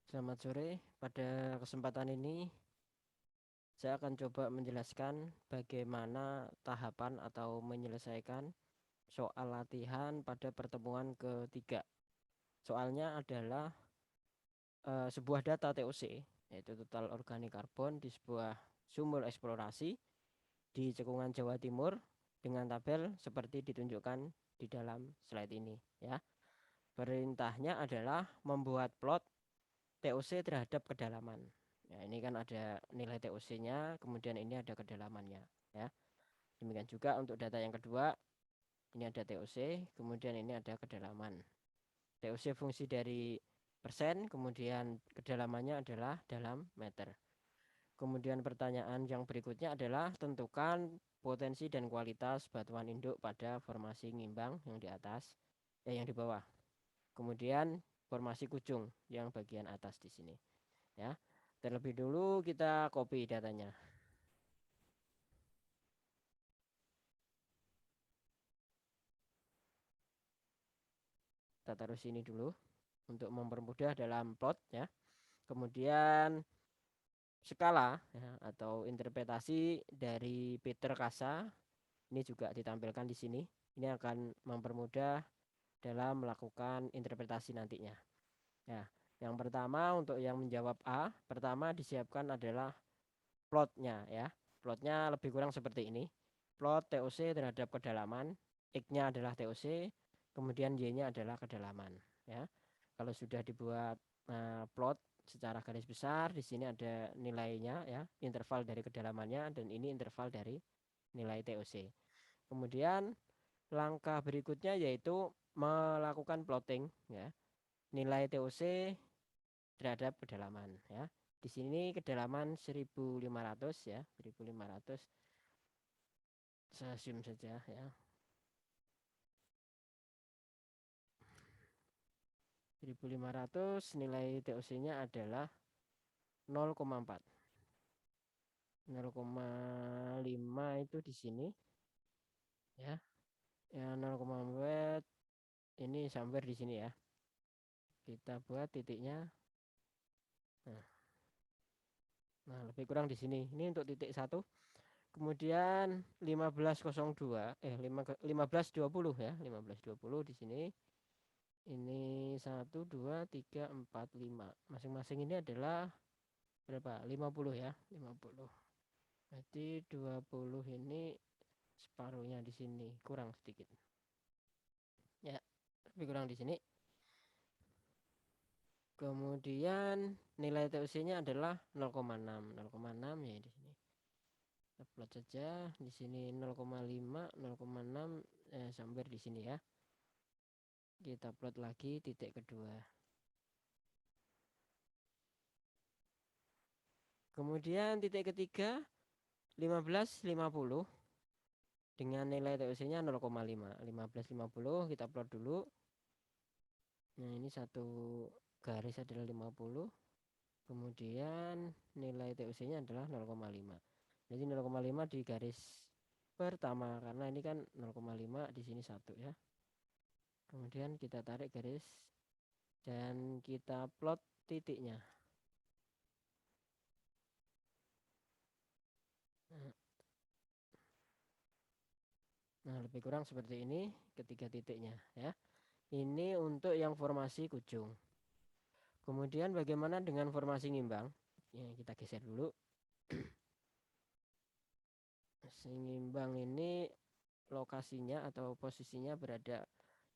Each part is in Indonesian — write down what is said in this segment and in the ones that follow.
Selamat sore. Pada kesempatan ini, saya akan coba menjelaskan bagaimana tahapan atau menyelesaikan soal latihan pada pertemuan ketiga. Soalnya adalah sebuah data TOC, yaitu total organik karbon di sebuah sumur eksplorasi di cekungan Jawa Timur dengan tabel seperti ditunjukkan di dalam slide ini, ya. Perintahnya adalah membuat plot TOC terhadap kedalaman. Ya, ini kan ada nilai TOC-nya, kemudian ini ada kedalamannya, ya. Demikian juga untuk data yang kedua, ini ada TOC, kemudian ini ada kedalaman. TOC fungsi dari persen, kemudian kedalamannya adalah dalam meter. Kemudian pertanyaan yang berikutnya adalah tentukan potensi dan kualitas batuan induk pada formasi ngimbang yang di atas, yang di bawah. Kemudian formasi kucung yang bagian atas di sini, ya. Terlebih dulu kita copy datanya. Kita taruh sini dulu untuk mempermudah dalam plot, ya. Kemudian skala, ya, atau interpretasi dari Peter Kasa ini juga ditampilkan di sini. Ini akan mempermudah dalam melakukan interpretasi nantinya. Ya, yang pertama untuk yang menjawab A, pertama disiapkan adalah plotnya, ya. Plotnya lebih kurang seperti ini. Plot TOC terhadap kedalaman, X-nya adalah TOC, kemudian Y-nya adalah kedalaman, ya. Kalau sudah dibuat plot secara garis besar, di sini ada nilainya, ya, interval dari kedalamannya, dan ini interval dari nilai TOC. Kemudian langkah berikutnya yaitu melakukan plotting, ya, nilai TOC terhadap kedalaman, ya. Di sini kedalaman 1500, ya, 1500. Saya zoom saja, ya. 1500 nilai TOC-nya adalah 0,4. 0,5 itu di sini, ya. Ya, 0,4 ini sampai di sini, ya. Kita buat titiknya. Nah, lebih kurang di sini. Ini untuk titik 1. Kemudian 1502 1520, ya. 1520 di sini. Ini 1 2 3 4 5. Masing-masing ini adalah berapa? 50, ya. 50. Berarti 20 ini separuhnya di sini, kurang sedikit. Ya, lebih kurang di sini. Kemudian nilai TOC-nya adalah 0,6. 0,6 ya di sini. Kita plot saja di sini 0,5, 0,6 sampai di sini, ya. Kita plot lagi titik kedua. Kemudian titik ketiga 1550 dengan nilai TOC-nya 0,5. 1550 kita plot dulu. Nah, ini satu garis adalah 50. Kemudian nilai TOC-nya adalah 0,5. Jadi 0,5 di garis pertama karena ini kan 0,5 di sini 1, ya. Kemudian kita tarik garis dan kita plot titiknya. Nah, lebih kurang seperti ini ketiga titiknya, ya. Ini untuk yang formasi kucung. Kemudian bagaimana dengan formasi ngimbang? Ya, kita geser dulu. Ngimbang ini lokasinya atau posisinya berada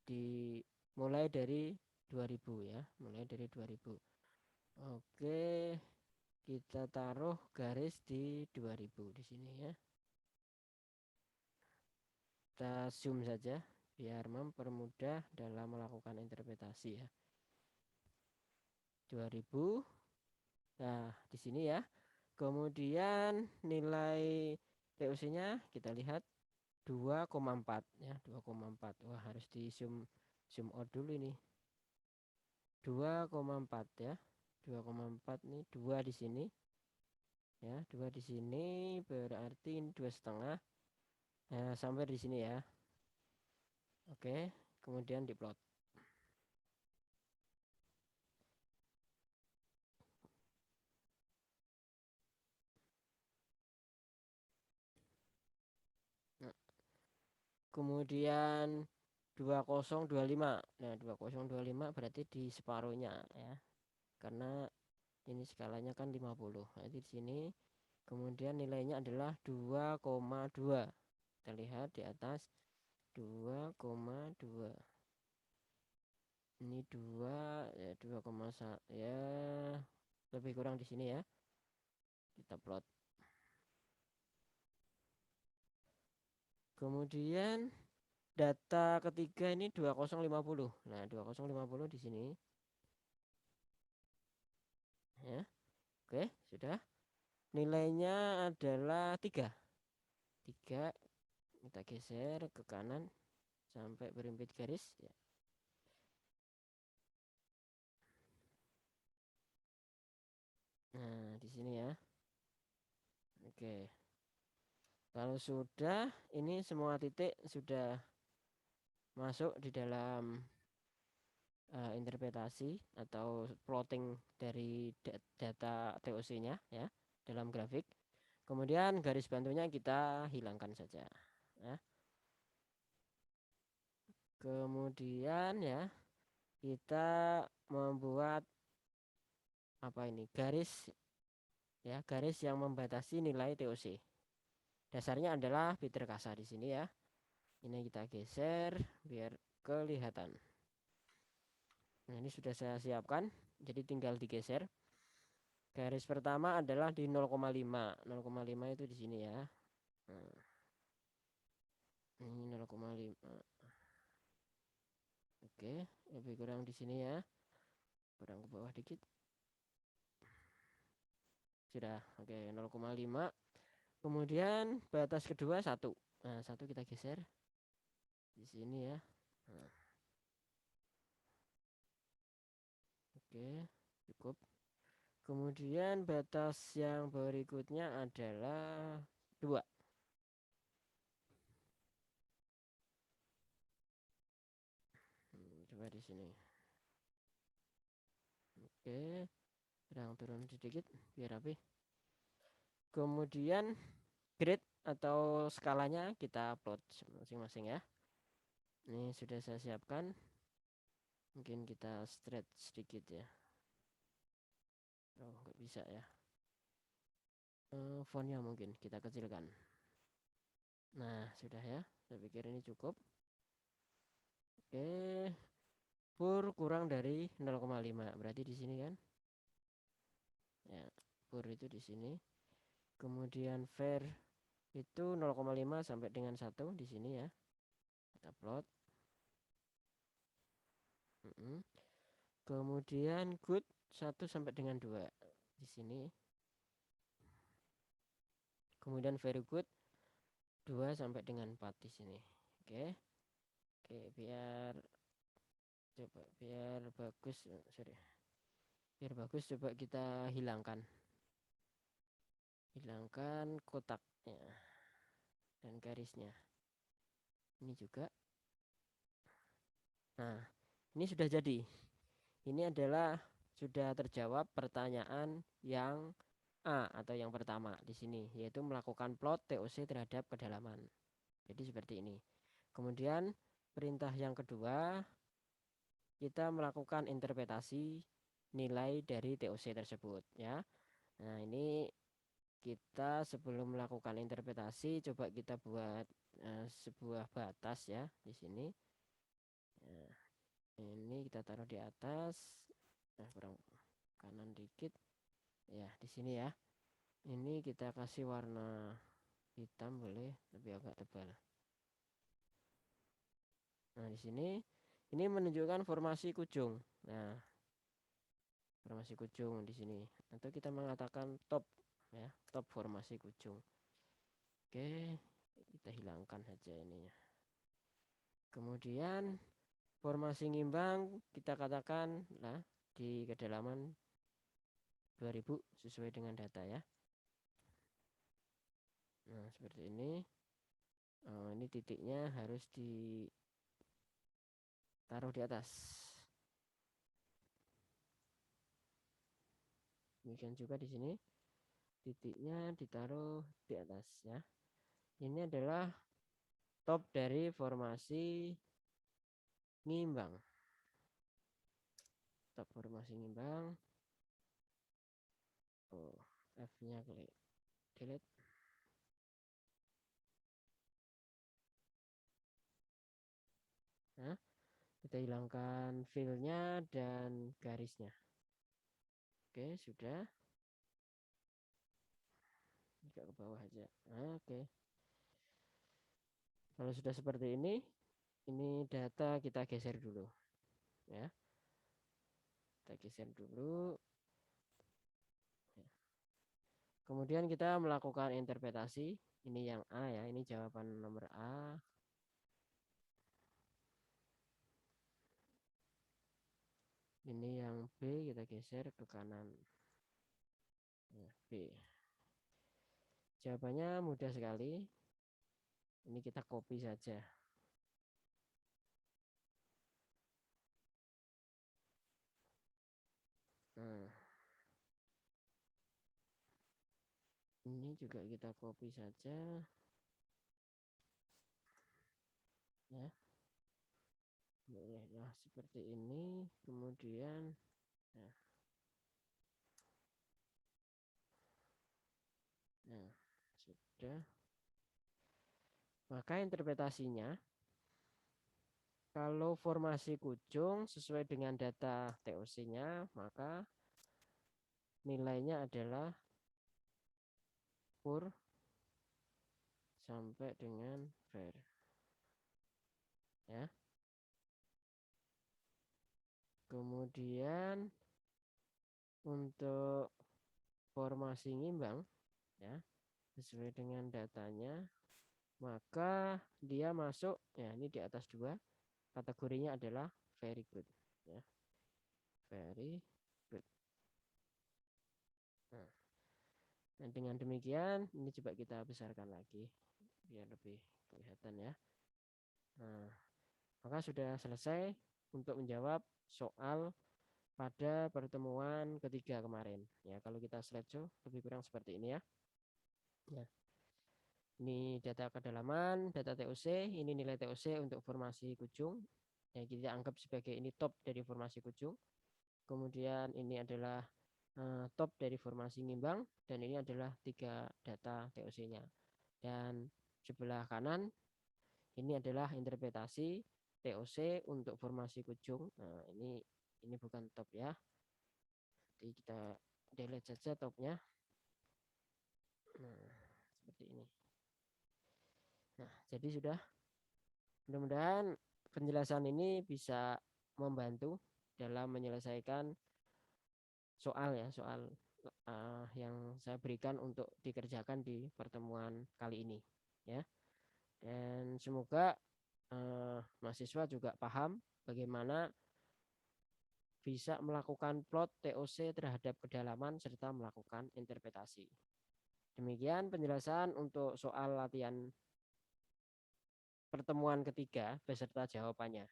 di mulai dari 2000, ya, mulai dari 2000. Oke, kita taruh garis di 2000 di sini, ya. Kita zoom saja biar mempermudah dalam melakukan interpretasi, ya. 2000. Nah, di sini, ya. Kemudian nilai TOC-nya kita lihat 2,4, ya, 2,4. Wah, harus di zoom out dulu ini. 2,4, ya. 2,4 nih, 2 di sini. Ya, 2 di sini berarti ini 2,5. Nah, sampai di sini, ya. Oke, kemudian diplot. kemudian 2025. Nah, 2025 berarti di separuhnya ya. Karena ini skalanya kan 50. Jadi di sini kemudian nilainya adalah 2,2. Kita lihat di atas 2,2. Ini 2 ya 2,1 ya, lebih kurang di sini ya. Kita plot. Kemudian data ketiga ini 2050. Nah, 2050 di sini. Ya. Oke, sudah. Nilainya adalah 3. 3 kita geser ke kanan sampai berimpit garis ya. Nah, di sini ya. Oke. Kalau sudah, ini semua titik sudah masuk di dalam interpretasi atau plotting dari data TOC-nya ya dalam grafik. Kemudian garis bantunya kita hilangkan saja ya. Kemudian ya kita membuat apa ini garis ya, garis yang membatasi nilai TOC. Dasarnya adalah Peter Kasa di sini ya. Ini kita geser biar kelihatan. Nah, ini sudah saya siapkan, jadi tinggal digeser. Garis pertama adalah di 0,5. 0,5 itu di sini ya. Nah, ini 0,5. Oke, lebih kurang di sini ya. Kurang ke bawah dikit. Sudah. Oke, 0,5. Kemudian batas kedua 1. Nah, 1 kita geser di sini ya. Nah, oke, cukup. Kemudian batas yang berikutnya adalah 2. Coba di sini. Oke, kurang turun sedikit biar rapi. Kemudian grid atau skalanya kita plot masing-masing ya. Ini sudah saya siapkan. Mungkin kita stretch sedikit ya. Oh, nggak bisa ya. Fontnya mungkin kita kecilkan. Nah, sudah ya. Saya pikir ini cukup. Oke. Pur kurang dari 0,5. Berarti di sini kan? Ya, pur itu di sini. Kemudian var itu 0,5 sampai dengan 1 di sini ya. Kita plot. Kemudian good 1 sampai dengan 2 di sini. Kemudian very good 2 sampai dengan 4 di sini. Oke. Oke, biar bagus, sorry. Biar bagus coba kita hilangkan. Hilangkan kotaknya dan garisnya. Ini juga. Nah, ini sudah jadi. Ini adalah sudah terjawab pertanyaan yang A atau yang pertama di sini, yaitu melakukan plot TOC terhadap kedalaman. Jadi seperti ini. Kemudian perintah yang kedua, kita melakukan interpretasi nilai dari TOC tersebut ya. Nah, ini kita sebelum melakukan interpretasi coba kita buat sebuah batas ya di sini. Nah, ini kita taruh di atas. Nah, kurang kanan dikit. Ya, di sini ya. Ini kita kasih warna hitam boleh, lebih agak tebal. Nah, di sini ini menunjukkan formasi kujung. Nah, formasi kujung di sini. Atau kita mengatakan top ya, top formasi kujung. Oke, kita hilangkan saja ininya. Kemudian formasi ngimbang kita katakan nah di kedalaman 2000 sesuai dengan data ya. Nah, seperti ini. Ini titiknya harus ditaruh di atas. Demikian juga di sini titiknya ditaruh di atas ya. Ini adalah top dari formasi ngimbang. Top formasi ngimbang. Oh, F-nya klik delete. Nah, kita hilangkan fill-nya dan garisnya. Oke, sudah. Agak ke bawah aja. Nah, oke. Kalau sudah seperti ini data kita geser dulu. Ya, kita geser dulu. Kemudian kita melakukan interpretasi. Ini yang A ya, ini jawaban nomor A. Ini yang B, kita geser ke kanan. Nah, B. Jawabannya mudah sekali. Ini kita copy saja. Nah, ini juga kita copy saja. Ya. Boleh. Nah, seperti ini. Kemudian, nah, nah sudah. Maka interpretasinya, kalau formasi Kujung sesuai dengan data TOC-nya, maka nilainya adalah pur sampai dengan var. Ya. Kemudian untuk formasi ngimbang, ya, sesuai dengan datanya, maka dia masuk, ya ini di atas 2, kategorinya adalah very good. Ya. Very good. Nah, dan dengan demikian, ini coba kita besarkan lagi, biar lebih kelihatan ya. Nah, maka sudah selesai untuk menjawab soal pada pertemuan ketiga kemarin. Ya, kalau kita slideshow lebih kurang seperti ini ya. Ya. Ini data kedalaman, data TOC, ini nilai TOC untuk formasi Kujung. Ya, kita anggap sebagai ini top dari formasi Kujung. Kemudian ini adalah top dari formasi Ngimbang, dan ini adalah 3 data TOC-nya. Dan sebelah kanan ini adalah interpretasi TOC untuk formasi Kujung. Nah, ini bukan top ya. Jadi kita delete saja topnya. Nah, seperti ini. Nah, jadi sudah. Mudah-mudahan penjelasan ini bisa membantu dalam menyelesaikan soal ya, soal yang saya berikan untuk dikerjakan di pertemuan kali ini ya. Dan semoga mahasiswa juga paham bagaimana bisa melakukan plot TOC terhadap kedalaman serta melakukan interpretasi. Demikian penjelasan untuk soal latihan pertemuan ketiga beserta jawabannya.